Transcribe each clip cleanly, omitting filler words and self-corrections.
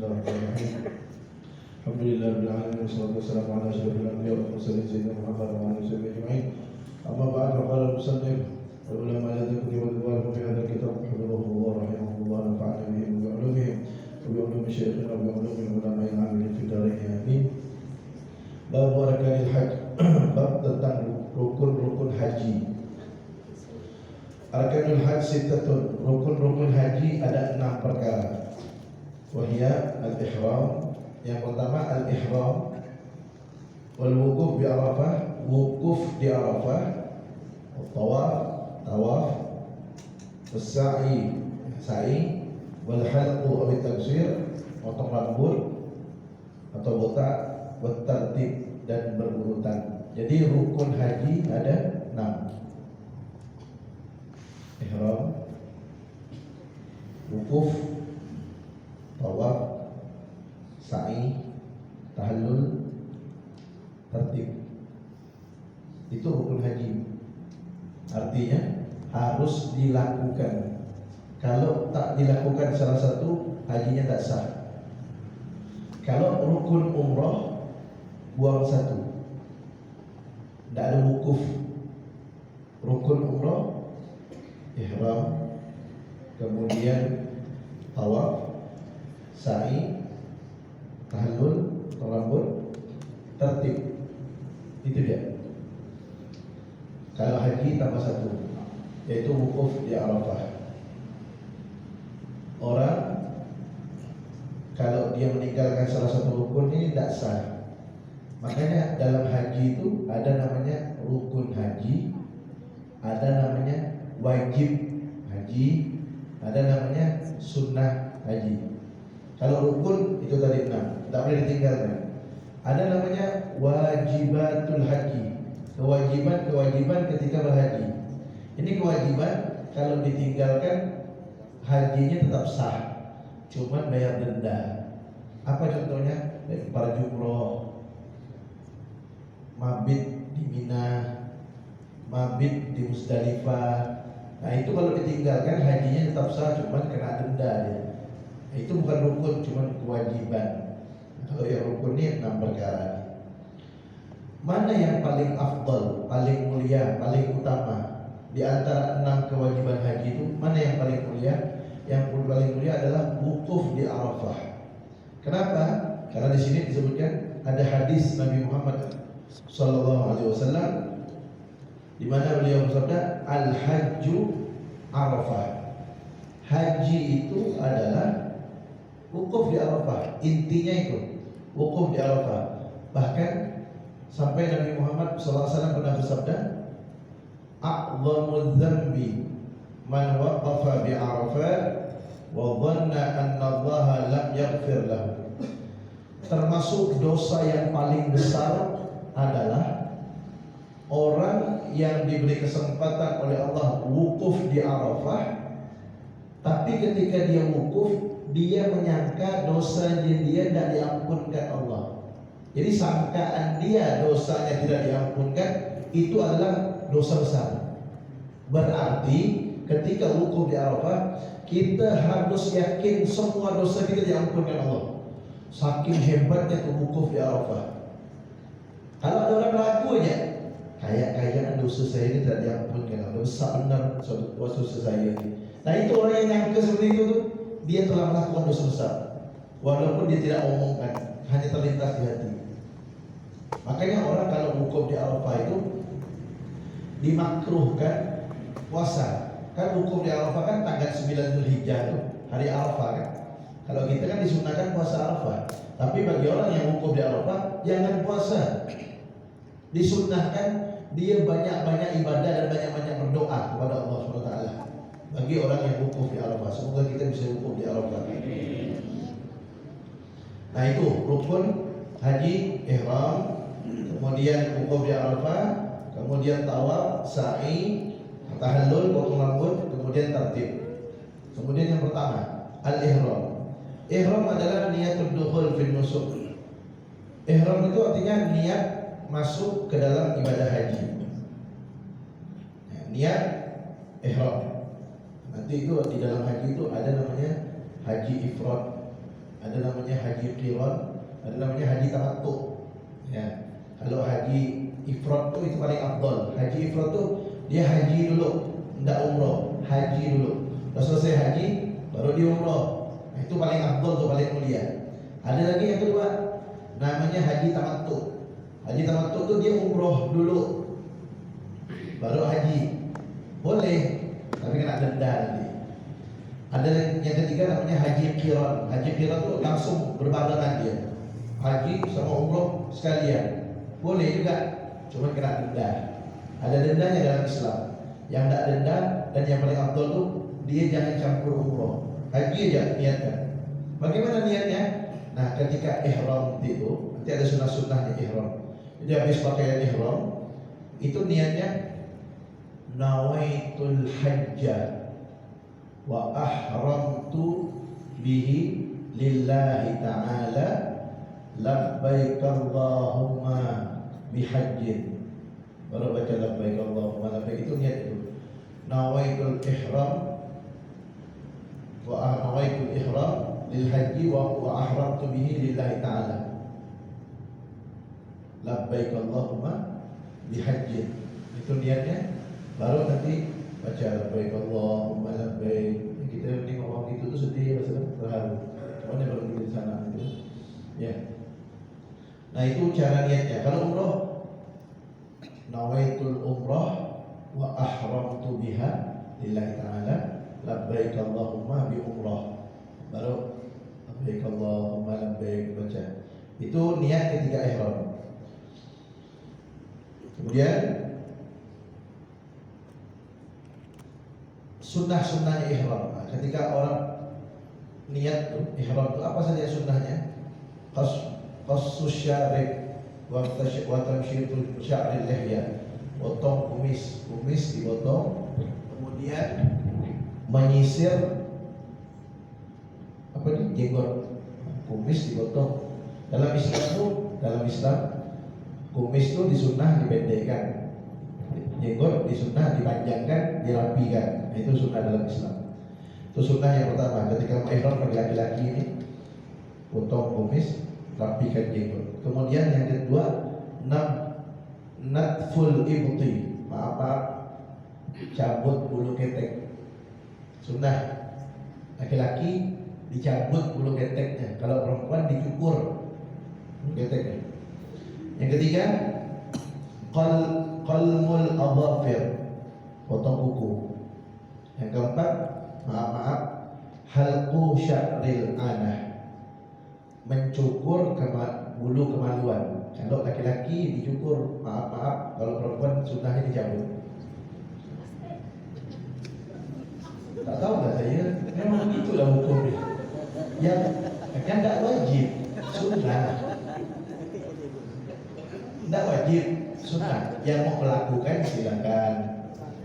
Bismillahirrahmanirrahim. Alhamdulillahirabbil wassalatu wassalamu ala asyrofil anbiya'i wal mursalin sayyidina Muhammad wa ala alihi ajma'in. Amma ba'd, faqala al-musannif wal ulama alladhina yadhkuruna fi hadzal kitab hafizahumullah rahimahumullah nafa'ana bihim wa ulumihim wa bi ulumi syaikhinna wa bi ulumi ulama'il 'amilin fi darain amin. Bab arkanil hajj, bab tentang rukun-rukun haji. Arkanul hajj sittatun, rukun-rukun haji ada 6 perkara. Wahia al-ihram, yang pertama al-ihram, wal wukuf di Arafah, wukuf di Arafah, tawaf, sa'i, wal halqu aw taksir, potong rambut atau botak, wat tartib, dan berurutan. Jadi rukun haji ada 6. Ihram, wukuf, tawaf, sa'i, tahallul, tertib. Itu rukun haji. Artinya harus dilakukan. Kalau tak dilakukan salah satu, hajinya tak sah. Kalau rukun umroh, buang satu, tidak ada wukuf. Rukun umroh, ihram, kemudian tawaf, sa'i, tahallul, rambut, tertib. Itu dia. Kalau haji tambah satu, yaitu wukuf di Arafah. Orang kalau dia meninggalkan salah satu rukun ini tidak sah. Makanya dalam haji itu ada namanya rukun haji, ada namanya wajib haji, ada namanya sunnah haji. Kalau rukun itu tadi 6, tidak boleh ditinggalkan. Ada namanya wajibatul haji, kewajiban ketika berhaji. Ini kewajiban, kalau ditinggalkan hajinya tetap sah, cuman bayar denda. Apa contohnya? Para jumroh, mabit di Mina, mabit di Musdalifah. Nah itu kalau ditinggalkan hajinya tetap sah, cuman kena denda dia. Itu bukan rukun, cuman kewajiban. Kalau yang rukun ini 6 perkara. Mana yang paling afdal, paling mulia, paling utama di antara 6 kewajiban haji itu? Mana yang paling mulia? Yang paling mulia adalah wukuf di Arafah. Kenapa? Karena di sini disebutkan ada hadis Nabi Muhammad sallallahu alaihi wasallam di mana beliau bersabda, al-hajju Arafah. Haji itu adalah wukuf di Arafah. Intinya itu wukuf di Arafah. Bahkan sampai Nabi Muhammad SAW pernah bersabda, a'dhamul dzambi man waqafa bi Arafah wa dhanna anna Allah lam yaghfir lahu. Termasuk dosa yang paling besar adalah orang yang diberi kesempatan oleh Allah wukuf di Arafah, tapi ketika dia wukuf, dia menyangka dosanya dia tidak diampunkan Allah. Jadi sangkaan dia dosanya tidak diampunkan, itu adalah dosa besar. Berarti ketika wukuf di Arafah, kita harus yakin semua dosa kita diampunkan Allah. Saking hebatnya wukuf di Arafah. Kalau ada orang ragu aja, kayak dosa saya ini tidak diampunkan Allah, besar benar dosa saya ini. Nah itu orang yang nyangka seperti itu tuh, dia telah melakukan dosa besar, walaupun dia tidak omongkan, hanya terlintas di hati. Makanya orang kalau wukuf di Arafah itu dimakruhkan puasa. Kan wukuf di Arafah kan tanggal 9 Zulhijjah itu, hari Arafah kan. Kalau kita kan disunahkan puasa Arafah. Tapi bagi orang yang wukuf di Arafah, jangan puasa. Disunahkan dia banyak-banyak ibadah dan banyak-banyak berdoa kepada Allah SWT. Bagi orang yang wukuf di Arafah, semoga kita bisa wukuf di Arafah. Nah itu rukun haji, ihram, kemudian wukuf di Arafah, kemudian tawaf, sa'i, tahallul, potong rambut, kemudian tertib. Kemudian yang pertama, al-ihram. Ihram adalah niatul dukhul fil nusuk. Ihram itu artinya niat masuk ke dalam ibadah haji. Niat ihram. Nanti itu di dalam haji itu ada namanya haji ifrad, ada namanya haji qiran, ada namanya haji tamattu. Ya. Kalau haji ifrad itu paling afdal. Haji ifrad tuh dia haji dulu, tidak umroh, haji dulu. Kalau selesai haji baru dia umroh. Nah, itu paling afdal tuh, paling mulia. Ada lagi yang kedua namanya haji tamattu. Haji tamattu tuh dia umroh dulu baru haji. Boleh, tapi kena denda nanti. Ada yang ketiga namanya haji qiran. Haji qiran tuh langsung berbarengan dia. Haji sama umroh sekalian. Boleh juga, cuma kena denda. Ada dendanya dalam Islam. Yang tidak denda dan yang paling afdal tuh dia jangan campur umroh. Haji aja niatkan. Bagaimana niatnya? Nah, ketika ihram itu nanti ada sunnah-sunnahnya ihram. Jadi habis pakaian ihram itu niatnya nawaitul hajja wa ahramtu bihi lillahi ta'ala labbaik Allahumma bihajjin. Baru baca labbaik Allahumma labbaik, itu niat itu. Nawaitul ihram wa nawaitul ihram lil haji wa ahramtu bihi lillahi ta'ala labbaik Allahumma bihajjin. Itu niatnya. Baru nanti baca labbaik Allahumma labbaik. Kita tengok orang itu tuh sedih, rasanya terharu. Mana baru di sana itu. Ya. Nah, itu cara niatnya. Kalau umroh, nawaitul umrah wa ahramtu biha lillahi ta'ala labbaik Allahumma bi umrah. Baru labbaik Allahumma labbaik baca. Itu niat ketika ihram. Kemudian sunnah-sunnahnya ihram. Nah, ketika orang niat ihram itu apa saja sunnahnya? Qassus syarib wa tamsyitul sya'ril lihya. Potong kumis dipotong. Kemudian menyisir apa nih? Jenggot. Kumis dipotong. Dalam Islam kumis itu disunnah dipendekkan. Jenggot disunnah dipanjangkan, dirapikan. Nah, itu sunnah dalam Islam. Itu sunnah yang pertama. Ketika mau ihram bagi laki-laki ini, potong kumis, rapikan jenggot. Kemudian yang kedua, natful ibti, maaf, cabut bulu ketek. Sunnah. Laki-laki dicabut bulu keteknya. Kalau perempuan dicukur bulu keteknya. Yang ketiga, qalmul adhafir, potong kuku. Yang keempat, maaf, halqu sya'ril anah, mencukur bulu kemaluan. Kalau laki-laki dicukur, maaf, kalau perempuan sunnahnya dicabut. Tak tahu lah saya, memang itulah hukumnya. Yang tidak wajib, sunnah. Tidak wajib, sunnah. Yang mau melakukan silakan.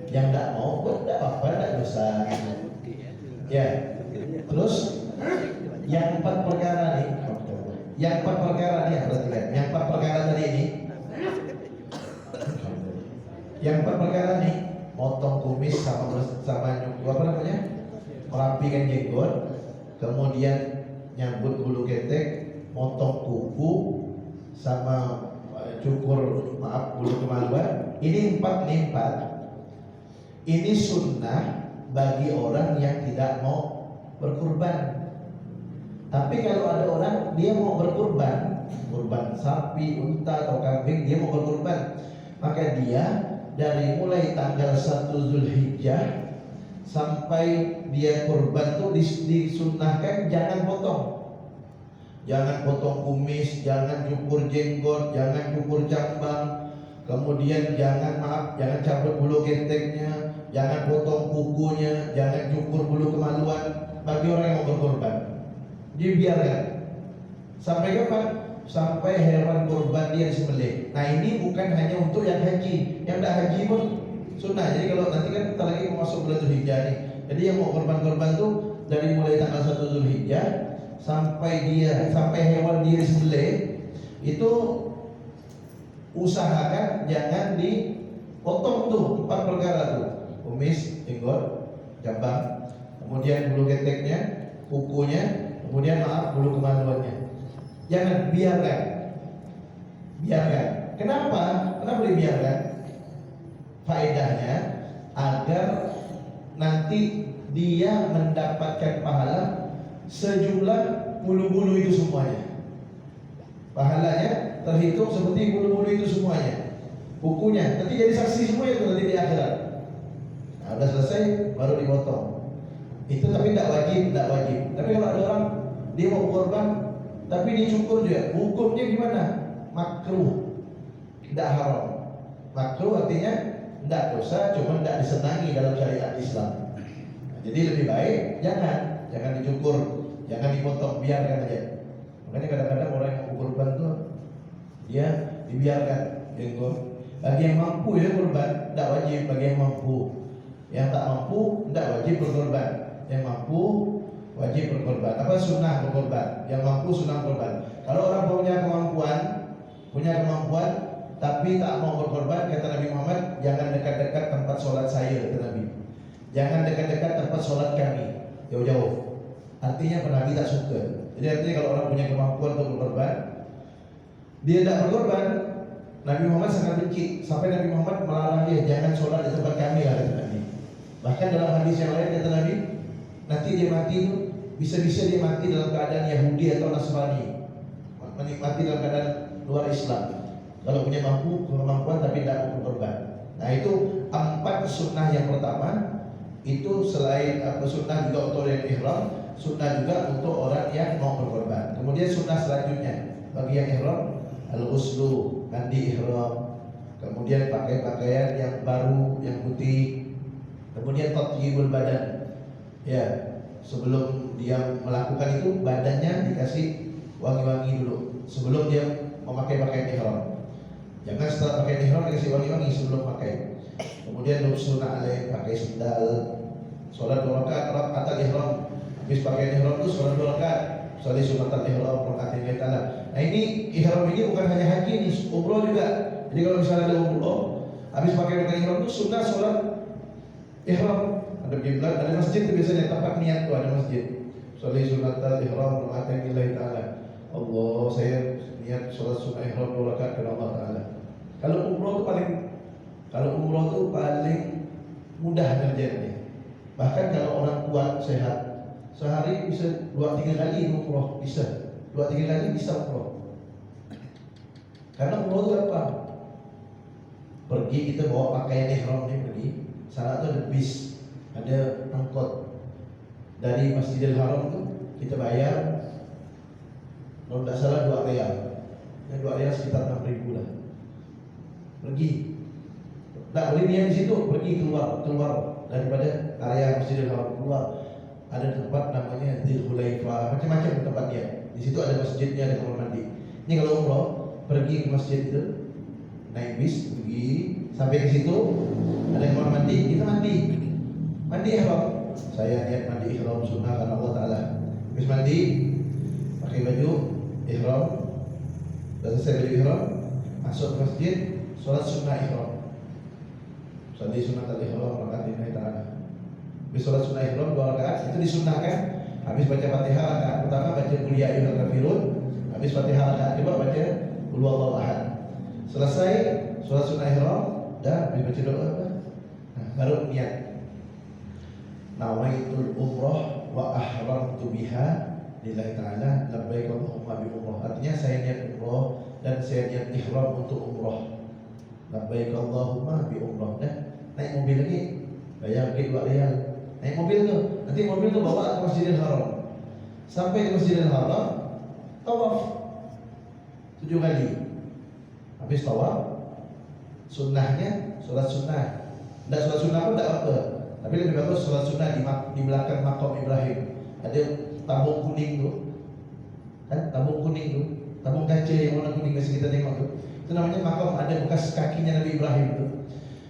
Yang tidak mau pun tidak apa-apa, tidak dosa. Ya. Terus yang empat perkara nih, perhatikan. Yang empat perkara tadi ini, yang empat perkara nih, potong kumis sama apa namanya, merapikan jenggot, kemudian nyambut bulu ketek, potong kuku, sama cukur bulu kemaluan. Ini empat. Ini sunnah bagi orang yang tidak mau berkurban. Tapi kalau ada orang dia mau berkurban, kurban sapi, unta atau kambing, dia mau berkurban, maka dia dari mulai tanggal 1 Zulhijjah sampai dia kurban tuh disunnahkan jangan potong. Jangan potong kumis, jangan cukur jenggot, jangan cukur cambang. Kemudian jangan cabut bulu keteknya, jangan potong kukunya, jangan cukur bulu kemaluan bagi orang yang mau berkorban. Dibiarkan. Sampai kapan? Sampai hewan kurban dia disembelih. Nah, ini bukan hanya untuk yang haji. Yang tidak haji pun sunnah. Jadi kalau nanti kan kita lagi mau masuk bulan Zulhijjah nih. Jadi yang mau korban-korban tuh dari mulai tanggal 1 Zulhijjah sampai hewan dia disembelih itu usahakan jangan dipotong tuh 4 perkara tuh. Kumis, jenggot, jambang, kemudian bulu keteknya, kukunya, kemudian maaf bulu kemaluannya. Jangan, biarkan. Kenapa? Kenapa dibiarkan? Faedahnya agar nanti dia mendapatkan pahala sejumlah bulu-bulu itu semuanya. Pahalanya terhitung seperti bulu-bulu itu semuanya. Bukunya nanti jadi saksi semua itu nanti di akhirat. Nah, udah selesai baru dipotong. Itu tapi tidak wajib. Tapi kalau ada orang dia mau korban tapi dicukur juga, hukumnya gimana? Makruh, tidak haram. Makruh artinya tidak dosa, cuma tidak disenangi dalam syariat Islam. Nah, jadi lebih baik jangan dicukur, jangan dipotong, biarkan aja. Makanya kadang-kadang orang yang mau kurban tuh dia dibiarkan jenggot. Bagi yang mampu ya kurban, tidak wajib. Bagi yang mampu, yang tak mampu tidak wajib berkorban. Yang mampu wajib berkorban. Apa sunnah berkorban? Yang mampu sunnah berkorban. Kalau orang punya kemampuan tapi tak mau berkorban, kata Nabi Muhammad, jangan dekat-dekat tempat sholat saya, kata Nabi. Jangan dekat-dekat tempat sholat kami, jauh-jauh. Artinya Nabi tak suka. Jadi artinya kalau orang punya kemampuan untuk berkorban, dia tidak berkorban, Nabi Muhammad sangat benci. Sampai Nabi Muhammad melarang dia, jangan sholat di tempat kami lah, kata Nabi. Bahkan dalam hadis yang lain kata Nabi, nanti dia mati itu bisa-bisa dia mati dalam keadaan Yahudi atau Nasrani, mati dalam keadaan luar Islam. Kalau punya kemampuan tapi tidak mau berkorban. Nah itu 4 sunnah yang pertama. Itu selain sunnah juga untuk yang ihram, sunnah juga untuk orang yang mau berkorban. Kemudian sunnah selanjutnya bagi yang ihram, al-ghuslu, mandi ihram. Kemudian pakai pakaian yang baru, yang putih. Kemudian tatyibul badan. Ya, sebelum dia melakukan itu badannya dikasih wangi-wangi dulu sebelum dia memakai pakaian ihram. Jangan setelah pakai ihram dikasih wangi-wangi sebelum pakai. Kemudian sunnah alaih, pakai sendal, sholat 2 rakaat ihram. Habis pakai ihram itu sholat 2 rakaat, sholat sunat ihram rakaat yang ta'ala. Nah ini ihram ini bukan hanya haji, ini umroh juga. Jadi kalau misalnya ada umroh, habis pakai ihram itu sunnah sholat ihram. Ada kiblat, ada masjid itu biasanya tempat niat tuh ada masjid. Sholat sunat ihram rakaat yang ta'ala. Allah, saya niat sholat sunat ihram 2 rakaat kepada Allah Ta'ala. Kalau umroh itu paling mudah kerjanya. Bahkan kalau orang kuat sehat, sehari bisa 2-3 kali umroh, bisa 2-3 kali bisa umroh. Karena umroh itu gampang. Pergi kita bawa pakaian ihram ini pergi. Sana tuh ada bis, ada angkot dari Masjidil Haram itu kita bayar. Kalau tidak salah 2 riyal. Yang 2 riyal sekitar 6.000 lah. Pergi. Tak boleh diam di situ, pergi keluar daripada area Masjidil Haram, keluar. Ada tempat namanya Dzul Hulaifah, macam-macam tempat dia. Di situ ada masjidnya, ada kamar mandi. Ini kalau umroh, pergi ke masjid itu, naik bis, pergi sampai ke situ, ada kamar mandi, kita mandi ihram. Saya niat mandi ihram sunnah karena Allah Ta'ala. Habis mandi, pakai baju ihram, sudah selesai baju ihram, masuk ke masjid, sholat sunnah ihram. Sholat sunnah ihram rakaat yang ta'ala. Habis sholat sunnah ihram 2 rakaat itu disunnahkan. Habis baca Fatihah rakaat pertama baca qul ya ayyuhal kafirun. Habis Fatihah rakaat kedua baca qul huwallahu ahad. Selesai sholat sunnah ihram dan habis baca doa apa? Nah, baru niat. Nawaitul umrah wa ahramtu biha lillahi ta'ala labbaik Allahumma bi umrah. Artinya saya niat umrah dan saya niat ihram untuk umrah. Labbaik Allahumma bi umrah. Naik mobil lagi, bayar ke 2 riyal. Naik mobil tuh, nanti mobil tuh bawa ke Masjidil Haram. Sampai ke Masjidil Haram, tawaf 7 kali. Habis tawaf, sunnahnya sholat sunnah. Tidak sholat sunnah pun tidak apa, tapi lebih bagus sholat sunnah di belakang makam Ibrahim. Ada tabung kuning tuh, kan? Tabung kuning tuh, tabung kaca yang warna kuning biasa kita tengok tuh. Itu namanya makam, ada bekas kakinya Nabi Ibrahim tuh.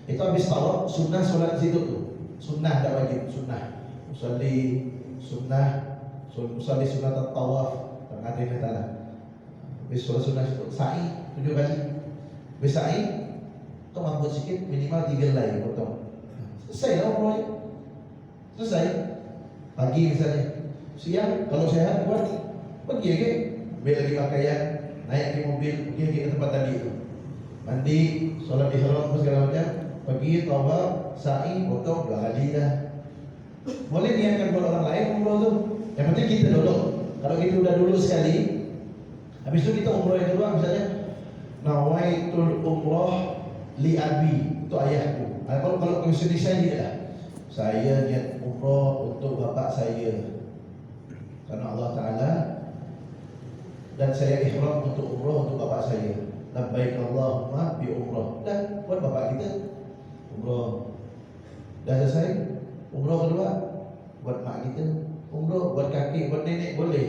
Itu habis tawaf, sunnah sholat di situ tuh. Sunnah tidak wajib, sunnah. Usalli sunnah tawaf rakaat yang ta'ala. Habis sholat sunnah itu sa'i 7 kali. Habis sa'i, itu rambut sikit minimal 3 helai potong. Selesai lah umrohnya. Selesai. Pagi misalnya, siang kalau sehat pergi lagi, ambil lagi pakaian, naik ke mobil, pergi lagi ke tempat tadi itu, mandi, sholat ihram segala macam, pergi tawaf, sa'i, potong, 2 kali dah. Boleh niatkan buat orang lain umroh tu, yang penting kita dulu. Kalau kita udah dulu sekali, habis itu kita umroh yang kedua, misalnya nawaitul umroh li abi, itu ayahku. Kalau ke sini saya niat umroh untuk bapak saya karena Allah Ta'ala, dan saya ihram untuk umroh untuk bapak saya. Labbaik Allahumma bi umroh. Dan buat bapak kita umroh. Dah selesai, umroh kedua buat mak kita, umroh buat kakek, buat nenek boleh.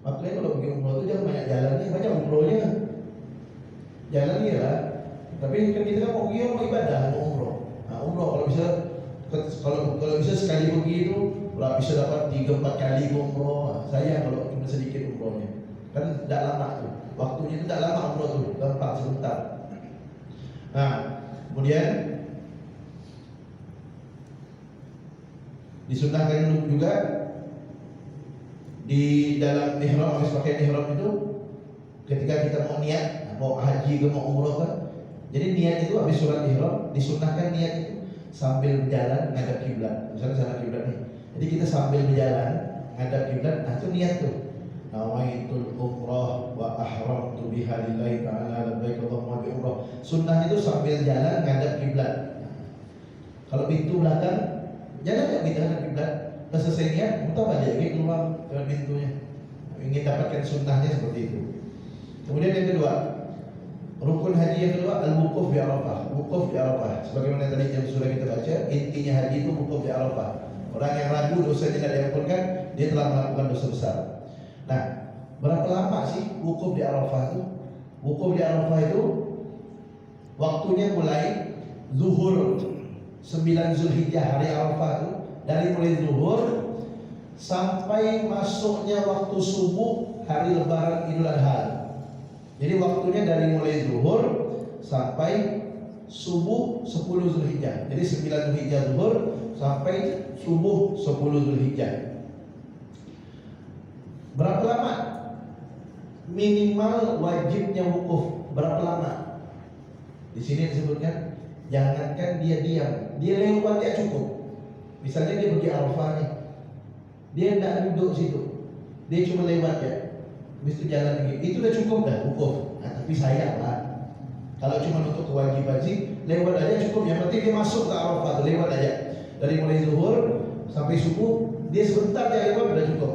Makanya kalau pergi umroh tu jangan banyak jalannya, banyak umrohnya. Jalannya lah. Tapi kan kita kan mau pergi mau ibadah, mau umroh. Nah, umroh kalau bisa sekali pergi itu bisa dapat 3-4 kali umroh. Saya kalau cuma sedikit umrohnya. Kan tidak lama tu. Waktunya itu tidak lama umroh tu, gampang sebentar. Nah, kemudian disunahkan juga di dalam ihram, habis pakai ihram itu ketika kita mau niat, mau haji ke mau umroh kan. Jadi niat itu habis sholat ihram disunahkan niat itu sambil berjalan ngadap kiblat. Misalnya sana kiblat nih. Jadi kita sambil berjalan ngadap kiblat, nah itu niat tuh. Nawaitul umrah wa ahramtu biha lillahi ta'ala labbaik Allahumma bi umrah. Sunnah itu sambil jalan ngadap kiblat. Kalau pintu belakang jalan enggak kita ngadap kiblat. Dah selesai niat, mutar balik lagi keluar dari pintunya. Ingin dapatkan sunnahnya seperti itu. Kemudian yang kedua, rukun haji yang kedua al-wukuf di Arafah. Wukuf di Arafah. Sebagaimana tadi yang sudah kita baca, intinya haji itu wukuf di Arafah. Orang yang ragu dosanya tidak diampunkan, dia telah melakukan dosa besar. Nah, berapa lama sih wukuf di Arafah itu? Wukuf di Arafah itu waktunya mulai zuhur 9 Zulhijjah, hari Arafah itu, dari mulai zuhur sampai masuknya waktu subuh hari Lebaran Idul Adha. Jadi waktunya dari mulai zuhur sampai subuh 10 Zulhijjah. Jadi 9 Zulhijjah zuhur sampai subuh 10 Zulhijjah. Berapa lama minimal wajibnya wukuf? Berapa lama? Di sini disebutkan jangankan dia diam, dia lewat dia cukup. Misalnya dia pergi Arafah nih, dia tidak duduk situ, dia cuma lewat ya. Habis itu jalan lagi, itu udah cukup dah wukuf. Nah, tapi sayang lah, kalau cuma untuk kewajiban sih lewat aja cukup. Yang penting dia masuk ke Arafah tuh, lewat aja. Dari mulai zuhur sampai subuh dia sebentar dia lewat udah cukup.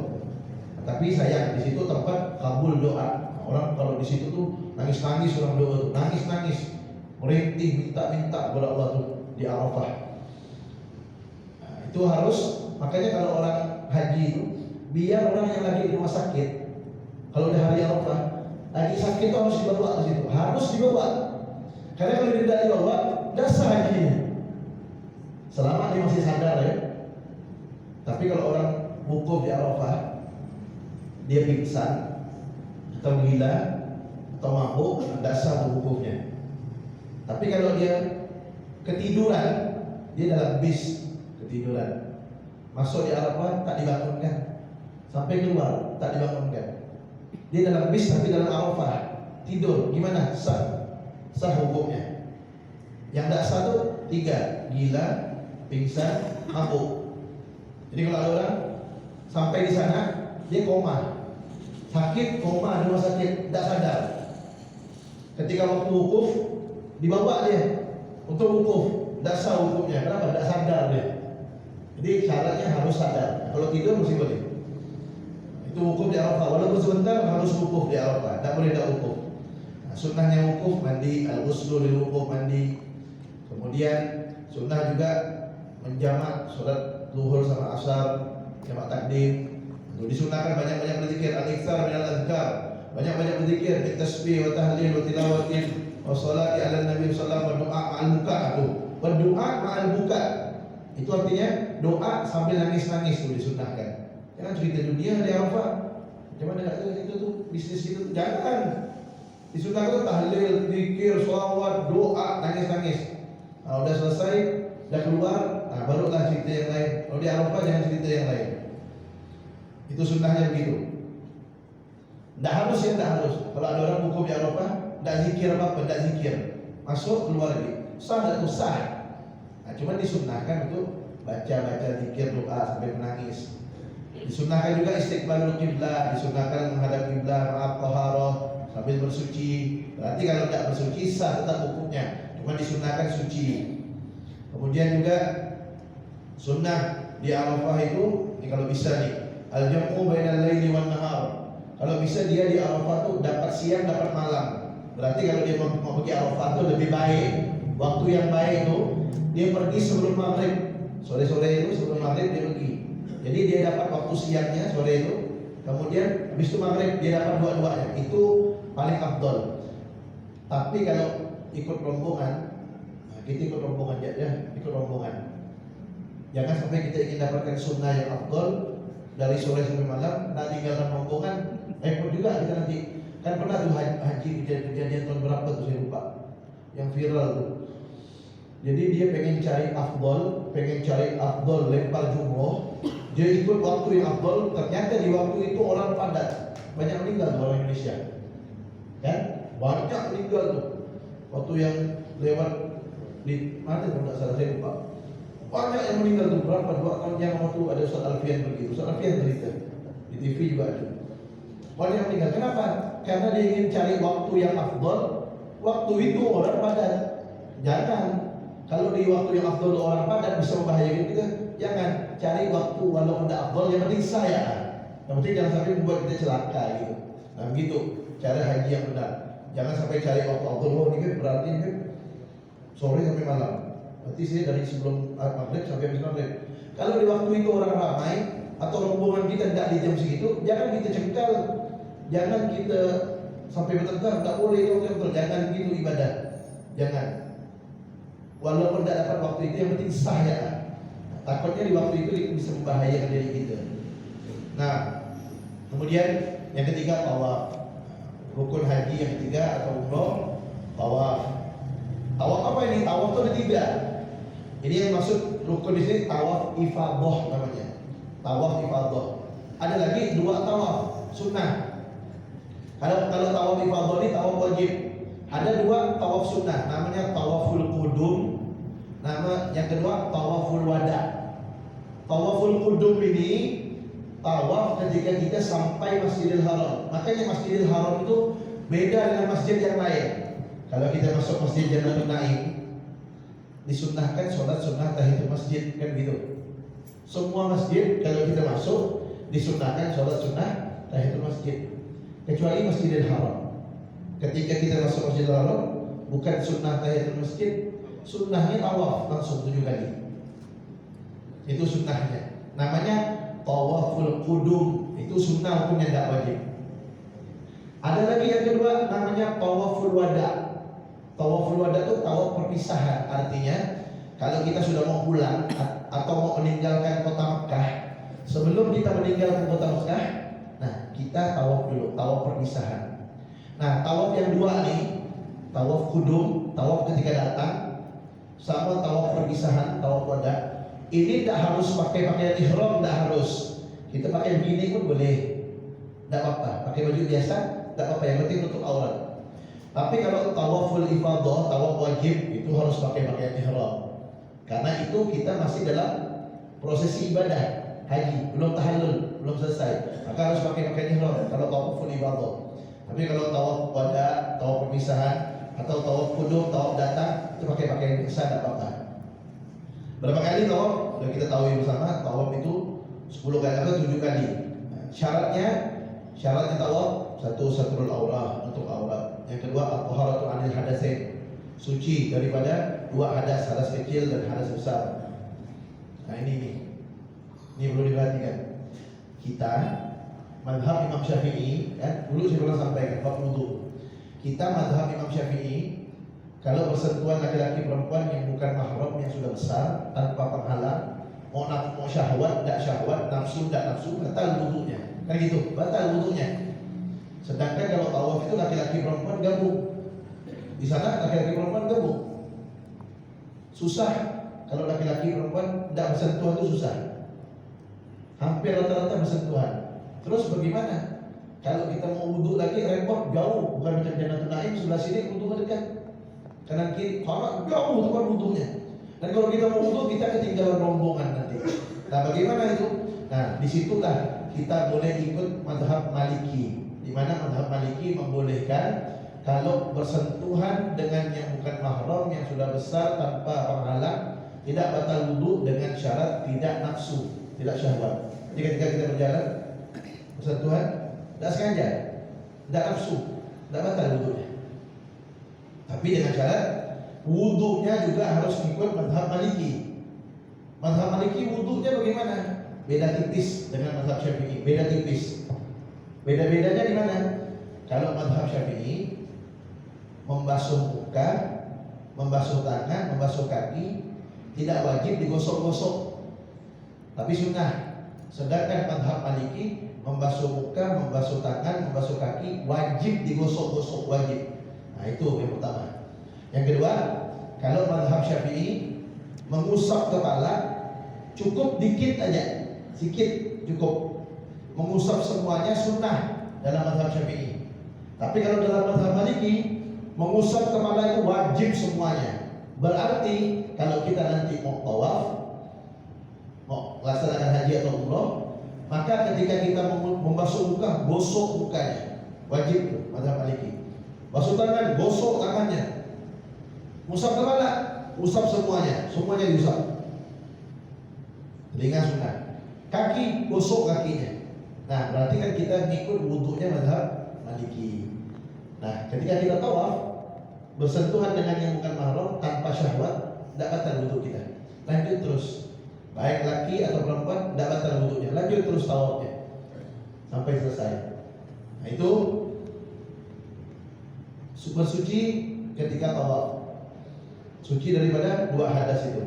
Tapi sayang di situ tempat kabul doa. Orang kalau di situ tuh nangis-nangis orang doa tuh, nangis-nangis, merintih minta-minta kepada Allah tuh di Arafah. Nah, itu harus, makanya kalau orang haji itu biar orang yang lagi di rumah sakit, kalau udah hari Arafah lagi sakit itu harus dibawa ke situ, harus dibawa. Karena kalau tidak dibawa, dasar hajinya. Selama dia masih sadar ya. Tapi kalau orang wukuf di Arafah, dia pingsan atau gila atau mabuk, tidak sah wukufnya. Tapi kalau dia ketiduran, dia dalam bis ketiduran, masuk di Arafah tak dibangunkan, sampai keluar tak dibangunkan. Dia dalam bis tapi dalam Arafah tidur, gimana? Sah hukumnya. Yang tidak sah itu 3, gila, pingsan, mabuk. Jadi kalau ada orang sampai di sana dia koma, sakit, koma di rumah sakit, tidak sadar. Ketika waktu wukuf dibawa dia untuk wukuf, tidak sah wukufnya. Kenapa? Tidak sadar dia. Jadi syaratnya harus sadar. Kalau tidur mesti boleh. Itu wukuf di Arafah. Walaupun sebentar harus wukuf di Arafah. Tak boleh tak wukuf. Nah, sunnahnya wukuf mandi, al-ghuslu lil wukuf mandi. Kemudian sunnah juga menjamak sholat zuhur sama asar, jamak takdim. Disunahkan banyak-banyak berzikir, al-iktsar minal azkar, banyak-banyak berzikir, tasbih wa tahlil wa tilawatin wa sholati ala nabi sallallahu alaihi wasallam, wa doa ma'al buka itu. Wa doa ma'al buka. Itu artinya doa sambil nangis-nangis itu disunahkan. Jangan cerita dunia di Arafah. Jangan ada itu tuh bisnis itu, jangan. Disunahkan tahlil, zikir, sholawat, doa, nangis-nangis. Nah, udah selesai, udah keluar, nah barulah cerita yang lain. Kalau di Arafah jangan cerita yang lain. Itu sunnahnya begitu. Tidak harus ya, tidak harus. Kalau ada orang wukuf di Arafah, tidak zikir apa-apa, tidak zikir, masuk keluar lagi, sah tidak tuh sah. Nah, cuma disunnahkan untuk baca zikir, doa sampai menangis. Disunnahkan juga istiqbalul qiblah, disunnahkan menghadap qiblah, maaf taharah sambil bersuci. Berarti kalau tidak bersuci sah tetap wukufnya, cuma disunnahkan suci. Kemudian juga sunnah di Arafah itu, kalau bisa nih, al-jam'u bainal laili wan nahar. Kalau bisa dia di Arafah tuh dapat siang dapat malam. Berarti kalau dia mau pergi Arafah tuh lebih baik. Waktu yang baik itu dia pergi sebelum maghrib. Sore-sore itu sebelum maghrib dia pergi. Jadi dia dapat waktu siangnya sore itu. Kemudian habis itu maghrib dia dapat dua-duanya. Itu paling afdol. Tapi kalau ikut rombongan, kita ikut rombongan ya, ikut rombongan. Jangan sampai kita ingin dapatkan sunnah yang afdol dari sore sampai malam, nah tinggalkan rombongan, repot juga kita nanti. Kan pernah tuh haji kejadian tahun berapa tuh saya lupa, yang viral tuh. Jadi dia pengen cari afdol lempar jumroh. Dia ikut waktu yang afdol, ternyata di waktu itu orang padat, banyak meninggal tuh orang Indonesia, kan? Banyak meninggal tuh. Waktu yang lewat di mana kalau tidak salah saya lupa. Banyak yang meninggal tuh, berapa 2 tahun yang waktu ada Ustaz Alfian pergi. Ustaz Alfian cerita di TV juga ada. Banyak yang meninggal. Kenapa? Karena dia ingin cari waktu yang afdol. Waktu itu orang padat. Jangan. Kalau di waktu yang afdol orang padat bisa membahayakan kita. Jangan cari waktu walaupun tidak afdol, yang penting saya. Yang penting jangan sampai membuat kita celaka gitu. Nah begitu cara haji yang benar. Jangan sampai cari waktu afdol. Oh ini berarti ini sore sampai malam. Berarti saya dari sebelum maghrib sampai habis maghrib. Kalau di waktu itu orang ramai atau rombongan kita tidak di jam segitu, jangan kita cengkal, jangan kita sampai bertengkar, tak boleh itu, jangan begitu ibadah, jangan. Walaupun tidak dapat waktu itu, yang penting sah ya. Takutnya di waktu itu bisa membahayakan diri kita. Nah, kemudian yang ketiga tawaf, rukun haji yang ketiga atau umroh, tawaf. Tawaf apa ini? Tawaf itu ada 3. Ini yang maksud rukun di sini tawaf ifadah namanya. Tawaf ifadah. Ada lagi 2 tawaf sunnah. Kalau tawaf ifadah ini tawaf wajib. Ada 2 tawaf sunnah, namanya tawaful qudum. Nama yang kedua tawaful wada. Tawaful qudum ini tawaf ketika kita sampai Masjidil Haram. Makanya Masjidil Haram itu beda dengan masjid yang lain. Kalau kita masuk Masjid Jannatul Naim, disunnahkan sholat sunnah tahiyatul masjid, kan gitu. Semua masjid kalau kita masuk disunnahkan sholat sunnah tahiyatul masjid, kecuali Masjidil Haram. Ketika kita masuk Masjidil Haram, bukan sunnah tahiyatul masjid, sunnahnya tawaf langsung 7 kali. Itu sunnahnya. Namanya tawaful qudum. Itu sunnah hukumnya, tidak wajib. Ada lagi yang kedua namanya tawaful wada. Tawaful wada itu tawaf perpisahan. Artinya kalau kita sudah mau pulang atau mau meninggalkan kota Mekah, sebelum kita meninggalkan kota Mekah, nah kita tawaf dulu, tawaf perpisahan. Nah tawaf yang 2 nih, tawaf qudum, tawaf ketika datang, sama tawaf perpisahan, tawaf wada. Ini tidak harus pakai pakaian ihram, tidak harus. Kita pakai begini pun boleh, tidak apa-apa. Pakai baju biasa, tidak apa-apa. Yang penting tutup aurat. Tapi kalau tawaful ifadah, tawaf wajib, itu harus pakai pakaian ihram. Karena itu kita masih dalam prosesi ibadah haji, belum tahallul, belum selesai. Maka harus pakai pakaian ihram kalau tawaful ifadah. Tapi kalau tawaf wada, tawaf perpisahan, atau tawaf qudum, tawaf datang, itu pakai pakaian biasa, tidak apa-apa. Berapa kali tawaf? Sudah kita tahu bersama, tawaf itu 10 kali atau 7 kali. Nah, syaratnya tawaf, 1 satrul aurah, untuk aurat. Yang kedua at-taharatu 'anil hadatsain, suci daripada 2 hadas, hadas kecil dan hadas besar. Nah ini perlu diperhatikan. Kita mazhab Imam Syafi'i, kan? Dulu saya pernah sampaikan bab wudu. Kita mazhab Imam Syafi'i, kalau bersentuhan laki-laki perempuan yang bukan mahram, yang sudah besar, tanpa penghalang, mau syahwat, tidak syahwat, nafsu, tidak nafsu, batal wudunya. Kan gitu, batal wudunya. Sedangkan kalau tawaf itu laki-laki perempuan gabung. Di sana laki-laki perempuan gabung. Susah kalau laki-laki perempuan tidak bersentuhan, itu susah. Hampir rata-rata bersentuhan. Terus bagaimana? Kalau kita mau wudhu lagi repot, jauh, bukan macam Jannatul Naim sebelah sini wudhu dekat, kanan kiri, kalau jauh tempat wudhunya. Dan kalau kita mau wudhu kita ketinggalan rombongan nanti. Nah bagaimana itu? Nah disitulah kita boleh ikut mazhab Maliki, di mana mazhab Maliki membolehkan kalau bersentuhan dengan yang bukan mahram yang sudah besar tanpa penghalang tidak batal wudhu dengan syarat tidak nafsu, tidak syahwat. Jadi ketika kita berjalan bersentuhan tidak sengaja, tidak nafsu, tidak batal wudhunya. Tapi dengan syarat wudhunya juga harus ikut mazhab Maliki. Mazhab Maliki wudhunya bagaimana? Beda tipis dengan mazhab Syafi'i, beda tipis. Beda-bedanya di mana? Kalau mazhab Syafi'i membasuh muka, membasuh tangan, membasuh kaki tidak wajib digosok-gosok, tapi sunnah. Sedangkan mazhab Maliki membasuh muka, membasuh tangan, membasuh kaki wajib digosok-gosok, wajib. Nah itu yang pertama. Yang kedua, kalau mazhab Syafi'i mengusap kepala cukup dikit aja, sedikit cukup. Mengusap semuanya sunnah dalam mazhab Syafi'i. Tapi kalau dalam mazhab Maliki mengusap kepala itu wajib semuanya. Berarti kalau kita nanti mau tawaf, mau melaksanakan haji atau umroh, maka ketika kita membasuh muka, gosok mukanya, wajib tuh mazhab Maliki. Basuh tangan, gosok tangannya. Usap kepala, usap semuanya, semuanya diusap. Telinga sunnah. Kaki, gosok kakinya. Nah, berarti kan kita ngikut wudhunya mazhab Maliki. Nah, ketika kita tawaf bersentuhan dengan yang bukan mahram tanpa syahwat, tidak batal wudhu kita. Lanjut terus. Baik laki atau perempuan tidak batal wudhunya. Lanjut terus tawafnya sampai selesai. Nah, itu bersuci ketika tawaf. Suci daripada dua hadas itu.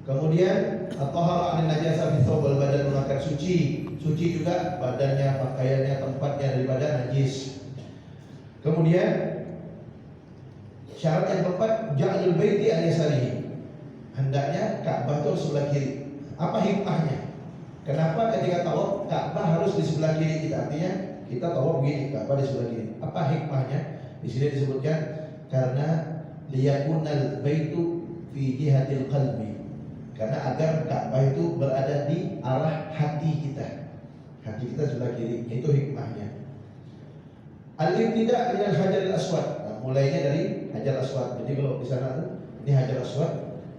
Kemudian at-taharah 'anil najasah fi thawb wal badan, mengangkat suci juga badannya, pakaiannya, tempatnya daripada najis. Kemudian syarat yang keempat, ja'alul baiti an yasarihi. Hendaknya Ka'bah itu sebelah kiri. Apa hikmahnya? Kenapa ketika tawaf Ka'bah harus di sebelah kiri kita? Artinya kita tawaf begini, Ka'bah di sebelah kiri. Apa hikmahnya? Di sini disebutkan karena liyakunal baitu fi jihatil qalbi. Karena agar Ka'bah itu berada di arah hati kita. Hati kita sebelah kiri, itu hikmahnya. Al-ibtida' minal hajaril aswad. Nah, mulainya dari hajar aswad. Jadi kalau di sana tuh ini hajar aswad,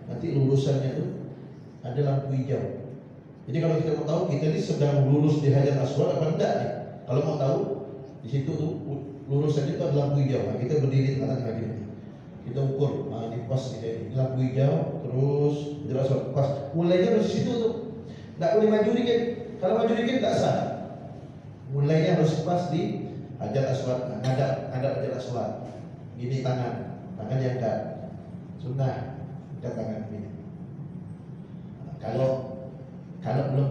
nanti lulusannya tuh ada lampu hijau. Jadi kalau kita mau tahu kita ini sedang lulus di hajar aswad apa enggak nih? Kalau mau tahu di situ tuh lulusannya itu ada lampu hijau. Nah, kita berdiri di tengah kaki ini. Kita ukur, nah ini pas ini lampu hijau, terus jelas pas. Mulainya dari situ tuh, tidak boleh maju dikit. Kalau maju dikit tidak sah. Mulainya harus pas di hajar aswad, ngadap hajar aswad. Gini tangan diangkat, sunnah, angkat tangan ini. Nah, kalau belum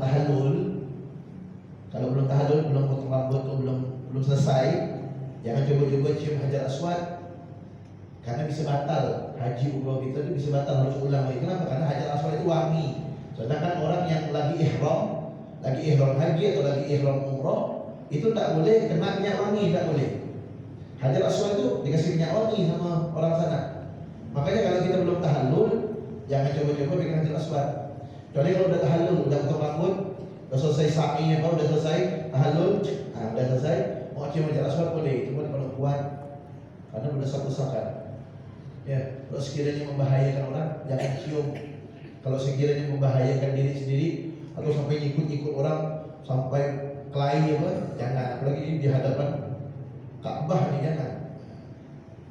tahallul, belum potong rambut, belum selesai, jangan coba-coba cium hajar aswad. Karena bisa batal haji umroh kita itu bisa batal, harus ulang lagi. Kenapa? Karena hajar aswad itu wangi. Sedangkan orang yang lagi ihram haji atau lagi ihram umroh itu tak boleh kena minyak wangi, tak boleh. Hajar aswad itu dikasih minyak wangi sama orang sana. Makanya kalau kita belum tahallul, jangan coba-coba bikin hajar aswad. Kecuali kalau udah tahallul, udah potong rambut, udah selesai sa'i, udah selesai tahallul, nah udah selesai, mau cium hajar aswad boleh, cuma kalau kuat karena udah satu-satuan. Ya, kalau sekiranya membahayakan orang, jangan cium. Kalau sekiranya membahayakan diri sendiri atau sampai ikut orang sampai kelahi apa, jangan. Apalagi ini di hadapan Ka'bah nih, jangan.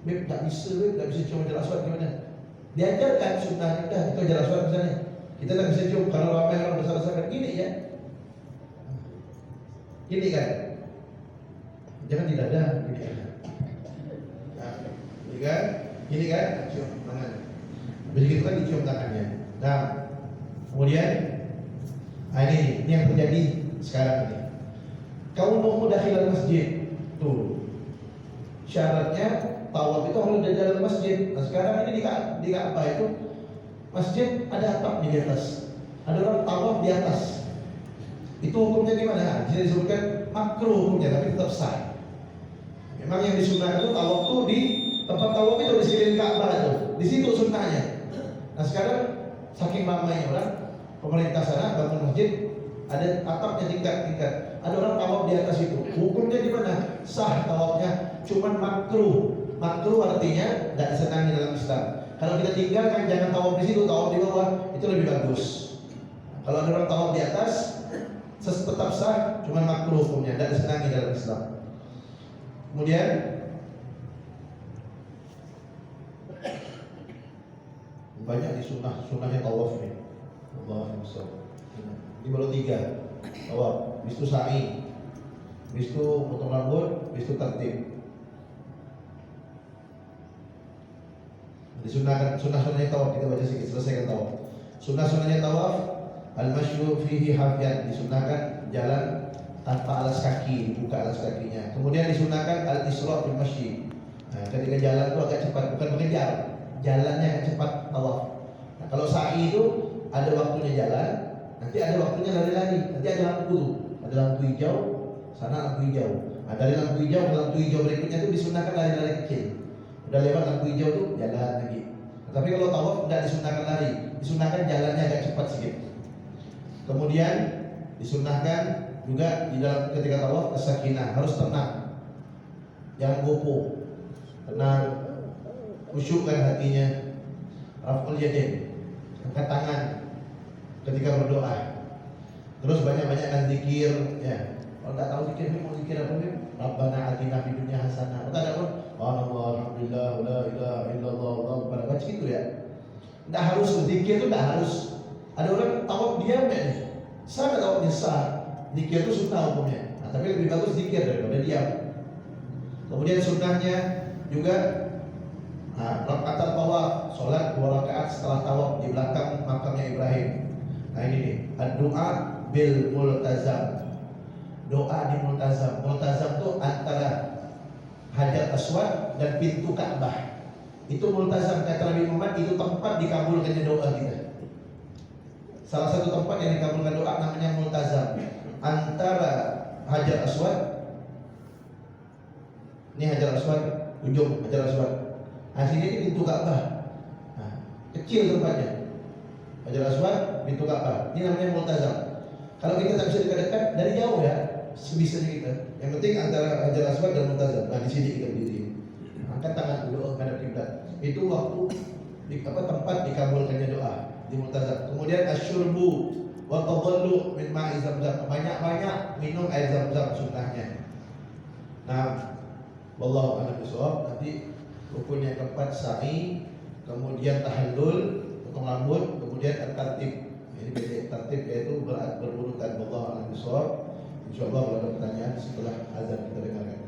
Beb, tak bisa cium hajar aswad gimana? Diajarkan sunnahnya, dah itu hajar aswad misalnya. Kita tak bisa cium kalau ramai orang besar-besar gini ya. Gini kan? Jangan di dada, gini kan? Nah, gini kan? Gini kan, cium tangan. Begitu kan dicium tangannya. Nah, kemudian, ini yang terjadi sekarang ini. Kau mau dakhilal masjid, tuh syaratnya tawaf itu harus di dalam masjid. Nah sekarang ini di Ka'bah itu masjid ada atapnya di atas, ada orang tawaf di atas. Itu hukumnya gimana? Jadi disebutkan makruh hukumnya tapi tetap sah. Memang yang disunahkan itu tawaf tuh di tempat tawaf itu di sekeliling Ka'bah itu, di situ sunnahnya. Nah sekarang saking ramainya orang, pemerintah sana bangun masjid, ada atapnya tingkat-tingkat, ada orang tawaf di atas itu. Hukumnya di mana? Sah tawafnya, cuman makruh. Makruh artinya tidak disenangi dalam Islam. Kalau kita tinggalkan jangan tawaf di situ, tawaf di bawah itu lebih bagus. Kalau ada orang tawaf di atas, tetap sah, cuman makruh hukumnya, tidak disenangi dalam Islam. Kemudian banyak di sunnahnya tawaf nih. Allahu Akbar. Ini baru 3 tawaf, habis itu sa'i, habis itu potong rambut, habis itu tertib. Sunnah-sunnahnya tawaf kita baca sedikit, selesaikan tawaf. Sunnah-sunnahnya tawaf, al-masyyu fihi hafyan, disunahkan jalan tanpa alas kaki, dibuka alas kakinya. Kemudian disunahkan al-isra' fil masyi. Nah, ketika jalan itu agak cepat, bukan mengejar, jalannya agak cepat tawaf. Nah, kalau sa'i itu ada waktunya jalan, nanti ada waktunya lari-lari, nanti ada lampu, ada lampu hijau, sana lampu hijau. Nah, dari lampu hijau ke lampu hijau berikutnya itu disunahkan lari-lari kecil. Udah lewat lampu hijau tuh jalan lagi. Nah, tapi kalau tawaf tidak disunahkan lari, disunahkan jalannya agak cepat sedikit. Kemudian disunahkan juga di dalam ketika tawaf as-sakinah, harus tenang, jangan gopoh, tenang, khusyukkan hatinya, raf'ul yadain, angkat tangan ketika berdoa, terus banyak-banyakkan zikir, ya. Kalau tidak tahu zikir mau zikir apa nih? Rabbana atina fid dunya hasanah. Atau ada pun alhamdulillah la ilaha illallah wallahu akbar, baca itu ya. Tidak harus zikir itu, tidak harus. Ada orang tawaf diam ya nih, sah tawafnya sah. Zikir itu sunnah hukumnya, nah, tapi lebih bagus zikir daripada diam. Kemudian sunnahnya juga rakaat tawaf, sholat 2 rakaat setelah tawaf di belakang makamnya Ibrahim. Nah ini nih, doa bil multazam, doa di multazam. Multazam itu antara Hajar Aswad dan pintu Ka'bah. Itu multazam, kata Nabi Muhammad, itu tempat dikabulkannya doa kita. Salah satu tempat yang dikabulkan doa namanya multazam, antara Hajar Aswad, ini Hajar Aswad, ujung Hajar Aswad. Nah sini ini pintu Ka'bah. Nah, kecil tempatnya. Hajar Aswad, pintu Ka'bah. Ini namanya multazam. Kalau kita tak bisa dekat-dekat dari jauh ya, sebisanya kita. Yang penting antara Hajar Aswad dan multazam. Nah di sini kita berdiri. Angkat tangan dulu menghadap kiblat. Itu waktu tempat dikabulkannya doa di multazam. Kemudian asyurbu wa tadallu min ma'i zamzam, banyak-banyak minum air zam-zam sunnahnya. Nah, wallahu a'lam bishawab. Nanti rukun yang keempat sa'i, kemudian tahallul, potong rambut, kemudian tertib. Ini beda tertib, yaitu berurutan. Wallahu a'lam bishawab. Insyaallah kalau ada pertanyaan setelah azan kita dengarkan.